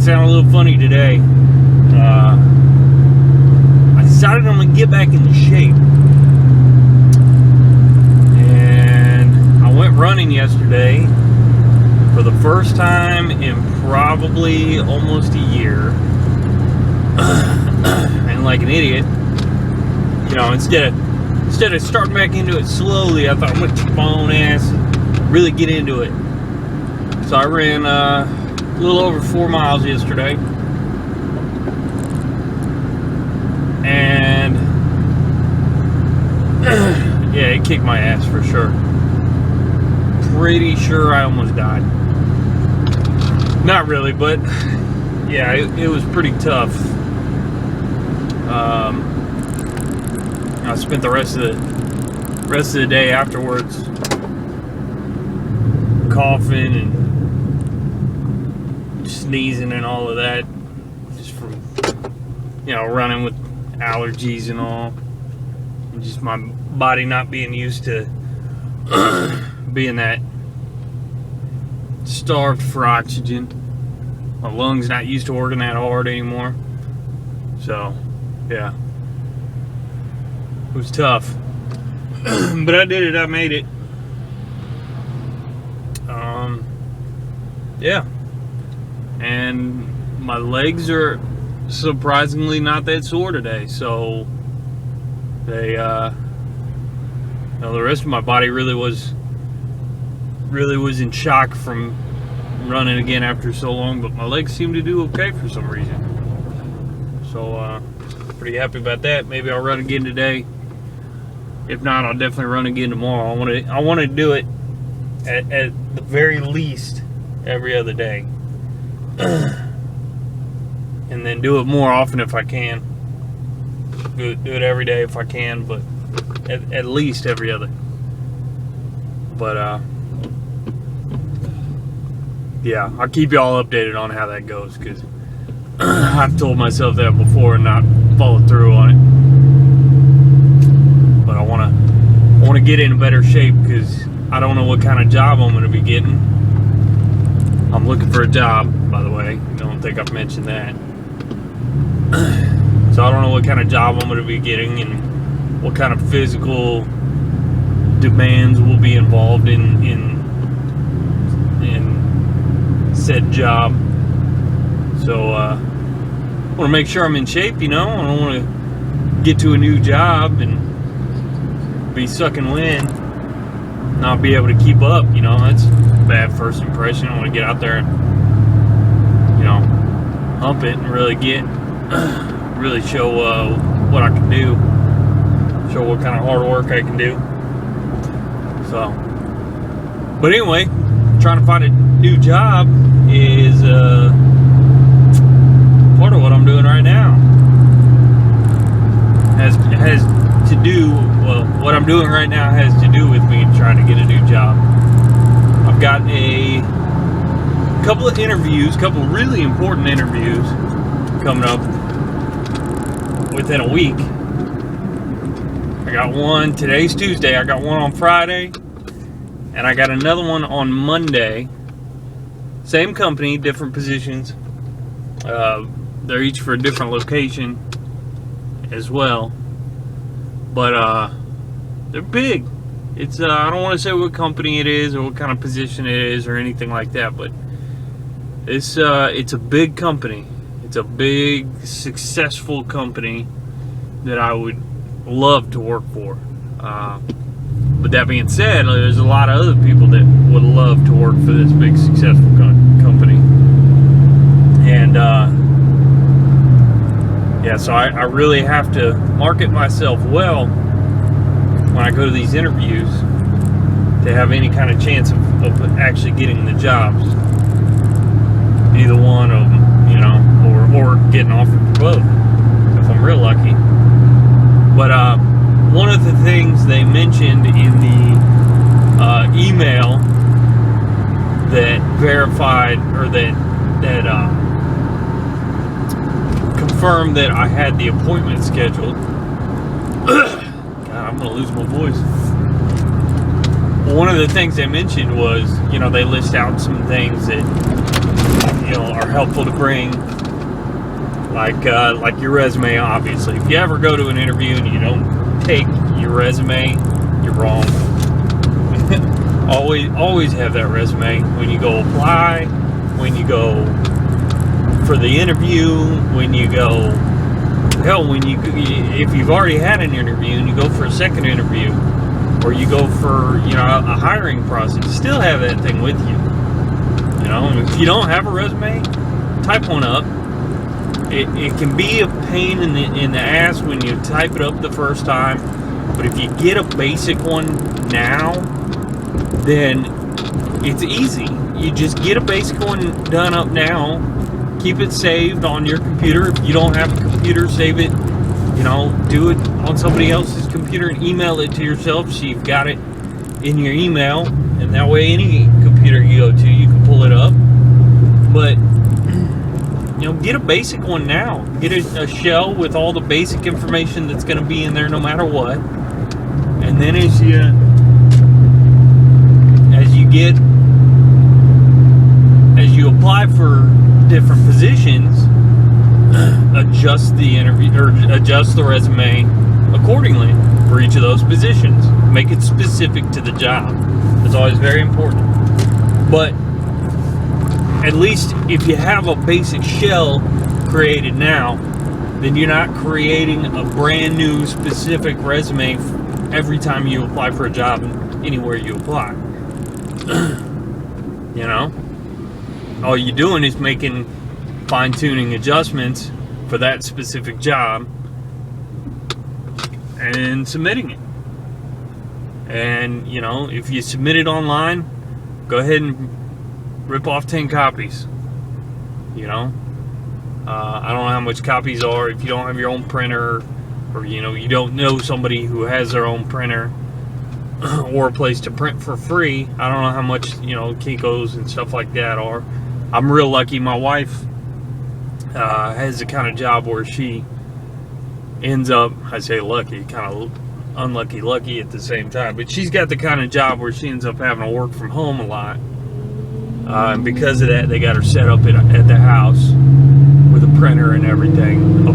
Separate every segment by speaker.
Speaker 1: might sound a little funny today. I decided I'm gonna get back into shape, and I went running yesterday for the first time in probably almost a year. And like an idiot, you know, instead of starting back into it slowly, I thought I'm gonna kick my own ass and really get into it. So I ran a little over 4 miles yesterday, and yeah, it kicked my ass for sure. Pretty sure I almost died. Not really, but yeah, it was pretty tough. I spent the rest of the day afterwards coughing and sneezing and all of that, just from, you know, running with allergies and all, and just my body not being used to being that starved for oxygen. My lungs not used to working that hard anymore. So yeah, it was tough. But I did it. I made it. Yeah. And my legs are surprisingly not that sore today. So they, you know, the rest of my body really was in shock from running again after so long. But my legs seem to do okay for some reason. So pretty happy about that. Maybe I'll run again today. If not, I'll definitely run again tomorrow. I want to do it at the very least every other day, and then do it more often if I can. Do it every day if I can, but at least every other. But yeah, I'll keep y'all updated on how that goes, because I've told myself that before and not followed through on it. But I want to get in better shape, because I don't know what kind of job I'm going to be getting. I'm looking for a job, by the way. I don't think I've mentioned that. So I don't know what kind of job I'm going to be getting and what kind of physical demands will be involved in said job. So I want to make sure I'm in shape, you know. I don't want to get to a new job and be sucking wind, not be able to keep up, you know. That's a bad first impression. I want to get out there and, you know, hump it and really really show what I can do, show what kind of hard work I can do. So, but anyway, trying to find a new job is part of what I'm doing right now. Has to do, well, what I'm doing right now has to do with me trying to get a new job. I've got a couple of interviews, couple of really important interviews coming up within a week. I got one, today's Tuesday, I got one on Friday, and I got another one on Monday. Same company, different positions. They're each for a different location as well. But they're big. It's I don't want to say what company it is or what kind of position it is or anything like that, but it's a big company. It's a big, successful company that I would love to work for. But that being said, there's a lot of other people that would love to work for this big, successful company. And yeah, so I really have to market myself well when I go to these interviews to have any kind of chance of actually getting the jobs. Either one of them, you know, or getting offered for both, if I'm real lucky. But one of the things they mentioned in the email that verified, or that confirmed that I had the appointment scheduled. God, I'm gonna lose my voice. Well, one of the things they mentioned was, you know, they list out some things that are helpful to bring. Like your resume, obviously. If you ever go to an interview and you don't take your resume, you're wrong. always have that resume when you go apply, when you go for the interview, when you go, hell, if you've already had an interview and you go for a second interview, or you go for a hiring process, still have that thing with you. If you don't have a resume, type one up. It can be a pain in the ass when you type it up the first time, but if you get a basic one now, then it's easy. You just get a basic one done up now, keep it saved on your computer. If you don't have a computer, save it, do it on somebody else's computer and email it to yourself so you've got it in your email, and that way any computer you go to, you can pull it up. But get a basic one now. Get a shell with all the basic information that's going to be in there no matter what. And then as you apply for different positions, adjust the resume accordingly for each of those positions. Make it specific to the job. That's always very important. But at least if you have a basic shell created now, then you're not creating a brand new specific resume every time you apply for a job anywhere you apply. All you're doing is making fine-tuning adjustments for that specific job and submitting it. And if you submit it online, go ahead and rip off 10 copies. I don't know how much copies are. If you don't have your own printer, or you don't know somebody who has their own printer or a place to print for free, I don't know how much Kinko's and stuff like that are. I'm real lucky. My wife has the kind of job where she ends up, I say lucky, kind of unlucky lucky at the same time, but she's got the kind of job where she ends up having to work from home a lot. And because of that, they got her set up at the house with a printer and everything of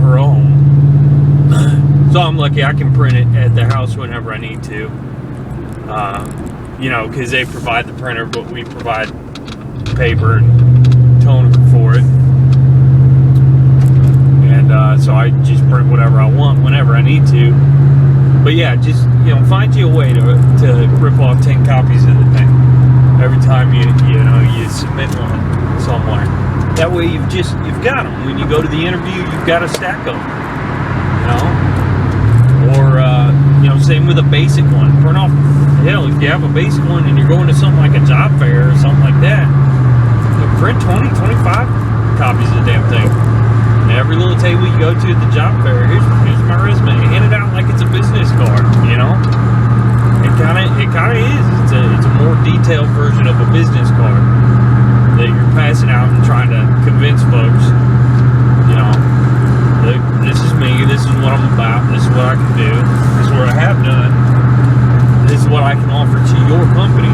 Speaker 1: her own. So I'm lucky I can print it at the house whenever I need to. Because they provide the printer, but we provide paper and toner for it. And so I just print whatever I want whenever I need to. But yeah, just find you a way to rip off 10 copies of the thing every time you submit one somewhere. That way you've got them. When you go to the interview, you've got a stack of them. Or same with a basic one. Print off. Hell, if you have a basic one and you're going to something like a job fair or something like that, print 20, 25 copies of the damn thing. And every little table you go to at the job fair, here's my resume. Hand it out like it's a business card. It kind of is. It's a more detailed version of a business card that you're passing out and trying to convince folks, this is me, this is what I'm about, this is what I can do, this is what I have done, this is what I can offer to your company.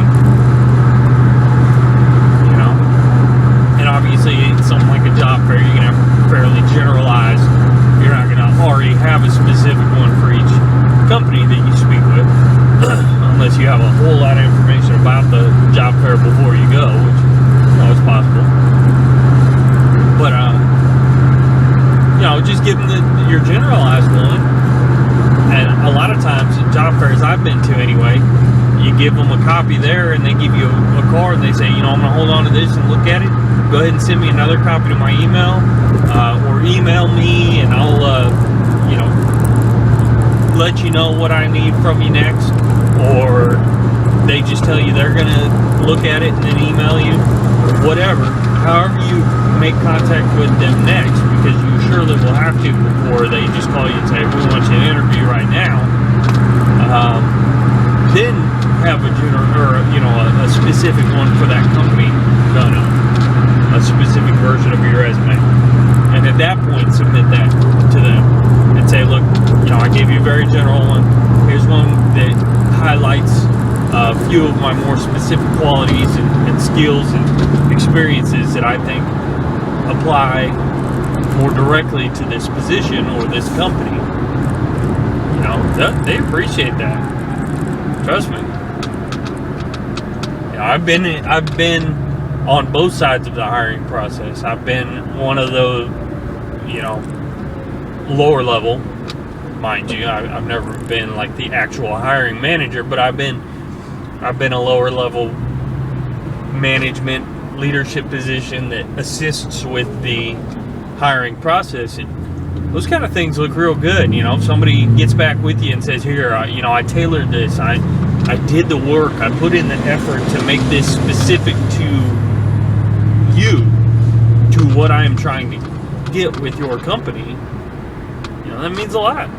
Speaker 1: And obviously, it's something like a job fair, you're going to have fairly generalized. You're not going to already have a specific one for each company that you speak with, unless you have a whole lot of information about the job fair before you go, which is possible. But just give them your generalized one. And a lot of times at job fairs I've been to anyway, you give them a copy there and they give you a card and they say, I'm going to hold on to this and look at it. Go ahead and send me another copy to my email, or email me, and I'll let you know what I need from you next. Or they just tell you they're going to look at it and then email you, whatever. However you make contact with them next, because you surely will have to before they just call you and say, we want you to interview right now. Then have a specific one for that company done up, a specific version of your resume, and at that point submit that to them and say, look, I gave you a very general one. Here's one that highlights a few few of my more specific qualities and skills and experiences that I think apply more directly to this position or this company. You know, they appreciate that. Trust me. You know, I've been on both sides of the hiring process. I've been one of those, you know, lower level, mind you. I've never been like the actual hiring manager, but I've been a lower level management leadership position that assists with the hiring process. And those kind of things look real good. You know, if somebody gets back with you and says, here, you know, I tailored this, I did the work, I put in the effort to make this specific to you, to what I am trying to get with your company, you know, that means a lot.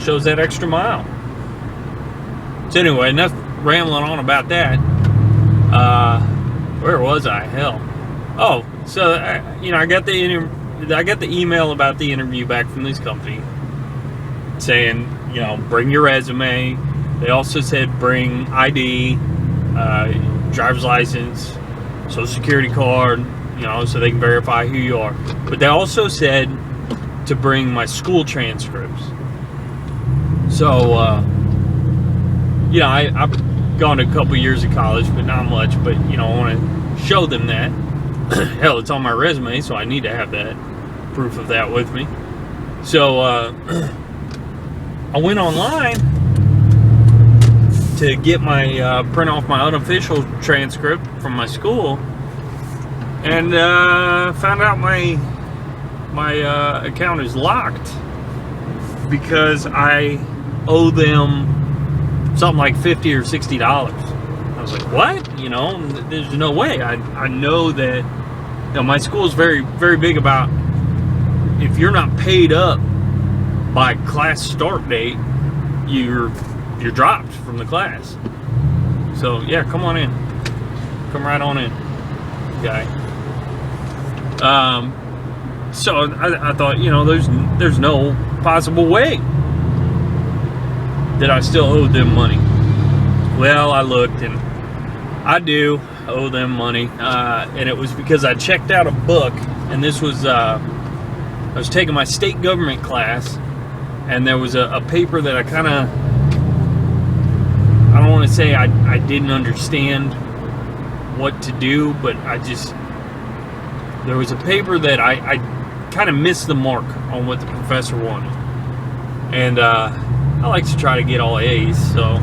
Speaker 1: Shows that extra mile. So anyway, enough rambling on about that. Where was I? Hell. Oh, so you know, I got the email about the interview back from this company saying, you know, bring your resume. They also said bring ID, driver's license, social security card, you know, so they can verify who you are. But they also said to bring my school transcripts. So, you know, I've gone to a couple years of college, but not much. But, you know, I want to show them that. Hell, it's on my resume, so I need to have that proof of that with me. So, I went online to get my print off my unofficial transcript from my school, and found out my account is locked because I owe them something like $50 or $60. I was like, what? You know, there's no way. I know that, you know, my school is very, very big about if you're not paid up by class start date, you're dropped from the class. So yeah, come on in. Come right on in, guy. So I thought, you know, there's no possible way that I still owed them money. Well, I looked, and I do owe them money, and it was because I checked out a book, and this was I was taking my state government class, and there was a paper that I kind of, I don't want to say I didn't understand what to do, but there was a paper that I kind of missed the mark on what the professor wanted. And I like to try to get all A's, so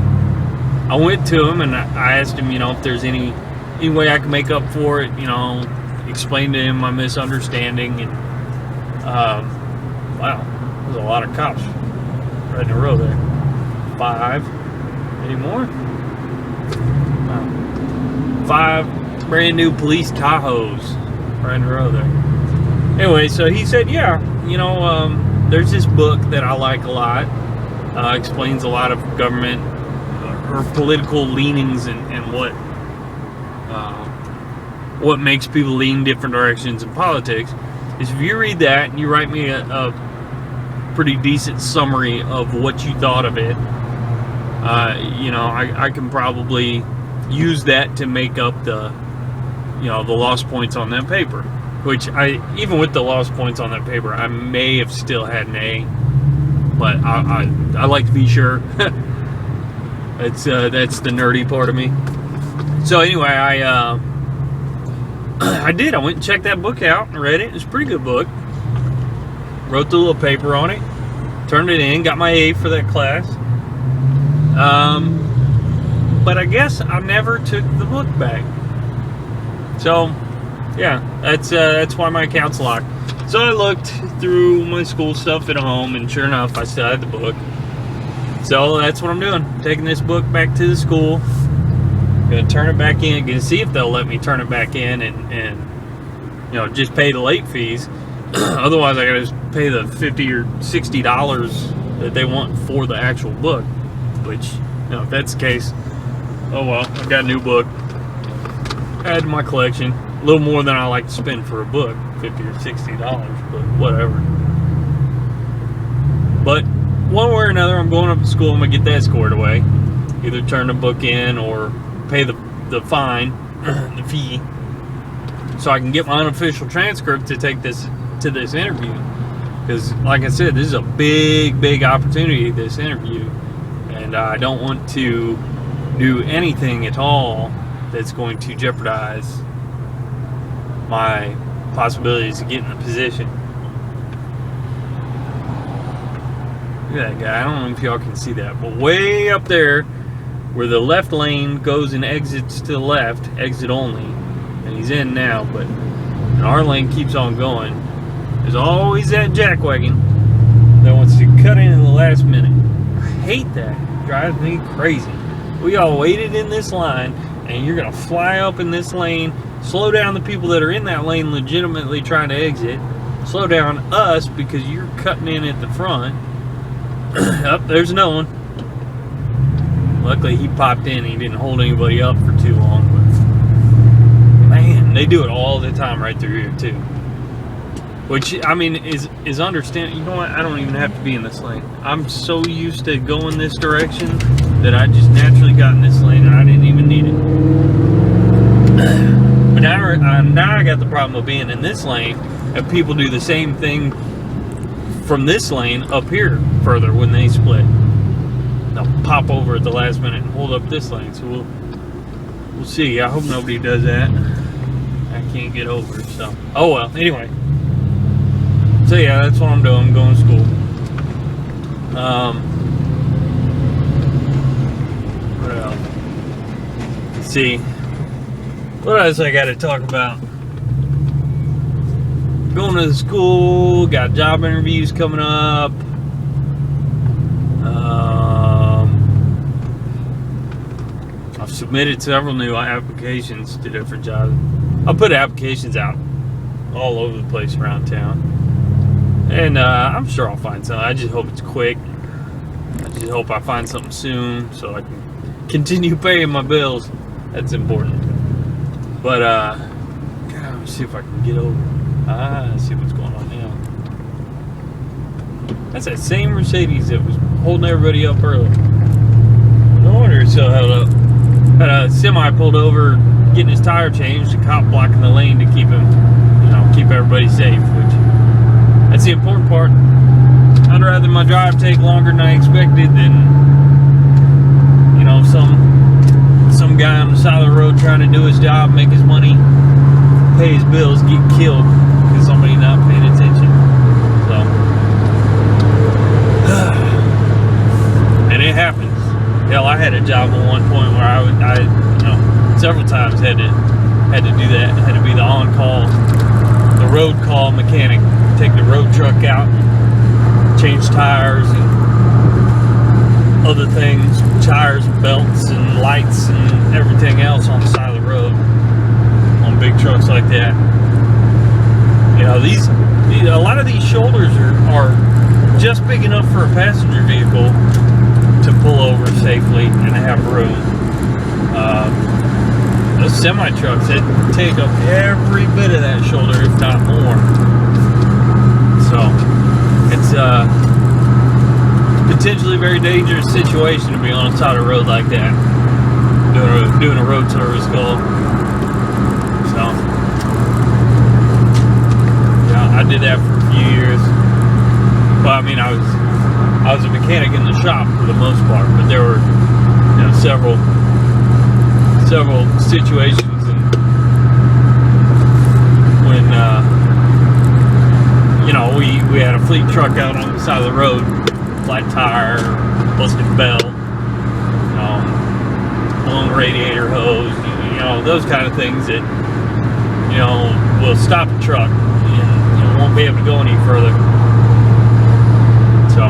Speaker 1: I went to him and I asked him, you know, if there's any way I can make up for it, you know, explain to him my misunderstanding. And wow, there's a lot of cops right in a row there. 5. Any more? Wow. 5 brand new police Tahoes right in a row there. Anyway, so he said, yeah, you know, there's this book that I like a lot. Explains a lot of government or political leanings and what makes people lean different directions in politics. Is if you read that and you write me a pretty decent summary of what you thought of it, you know, I can probably use that to make up the, you know, the lost points on that paper. Which even with the lost points on that paper, I may have still had an A, but I like to be sure. That's the nerdy part of me. So anyway, I did. I went and checked that book out and read it. It was a pretty good book. Wrote the little paper on it, turned it in, got my A for that class. But I guess I never took the book back. So yeah, that's why my account's locked. So I looked through my school stuff at home, and sure enough, I still had the book. So that's what I'm doing. Taking this book back to the school. Gonna turn it back in. Gonna see if they'll let me turn it back in and you know, just pay the late fees. Otherwise, I gotta just pay the $50 or $60 that they want for the actual book. Which, you know, if that's the case, oh well. I've got a new book. Add to my collection. A little more than I like to spend for a book, $50 or $60, but whatever. But one way or another, I'm going up to school. I'm gonna get that squared away. either turn the book in or pay the fine, the fee, so I can get my unofficial transcript to take this to this interview. Because, like I said, this is a big opportunity, this interview, and I don't want to do anything at all that's going to jeopardize my possibilities of getting a position. Look at that guy. I don't know if y'all can see that, but way up there where the left lane goes and exits to the left, exit only, and he's in now, but and our lane keeps on going, there's always that jackwagon that wants to cut in the last minute. I hate that. It drives me crazy. We all waited in this line, and you're going to fly up in this lane, slow down the people that are in that lane legitimately trying to exit, slow down us because you're cutting in at the front. Up, there's no one. Luckily, he popped in. He didn't hold anybody up for too long. But man, they do it all the time right through here too. Which, I mean, is understandable. You know what? I don't even have to be in this lane. I'm so used to going this direction that I just naturally got in this lane and I didn't even need it. But now I got the problem of being in this lane, and people do the same thing from this lane up here further when they split. They'll pop over at the last minute and hold up this lane. So we'll see. I hope nobody does that. I can't get over it. So, oh well. Anyway. So yeah, that's what I'm doing. I'm going to school. What else? Let's see. What else I got to talk about? Going to the school, got job interviews coming up. I've submitted several new applications to different jobs. I'll put applications out all over the place around town. And I'm sure I'll find something. I just hope it's quick. I just hope I find something soon so I can continue paying my bills. That's important. But, God, let me see if I can get over. Let's see what's going on now. That's that same Mercedes that was holding everybody up earlier. No wonder it's still held up. Had a semi pulled over, getting his tire changed, a cop blocking the lane to keep him, keep everybody safe, which, that's the important part. I'd rather my drive take longer than I expected than, some guy on the side of the road trying to do his job, make his money, pay his bills, get killed because somebody not paying attention. So, and it happens. Hell, I had a job at one point where I several times had to do that. I had to be the on-call, the road call mechanic, take the road truck out, change tires and other things, tires and belts and lights and everything else on the side of the road on big trucks like that. A lot of these shoulders are just big enough for a passenger vehicle to pull over safely and have room. Those semi-trucks, they take up every bit of that shoulder, if not more. So, it's potentially a very dangerous situation to be on the side of the road like that, doing a road service call. So, yeah, I did that for a few years. Well, I mean, I was a mechanic in the shop for the most part, but there were several situations when we had a fleet truck out on the side of the road, flat tire, busted belt, blown radiator hose, those kind of things that will stop a truck and won't be able to go any further. So,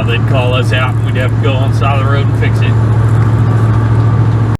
Speaker 1: they'd call us out and we'd have to go on the side of the road and fix it.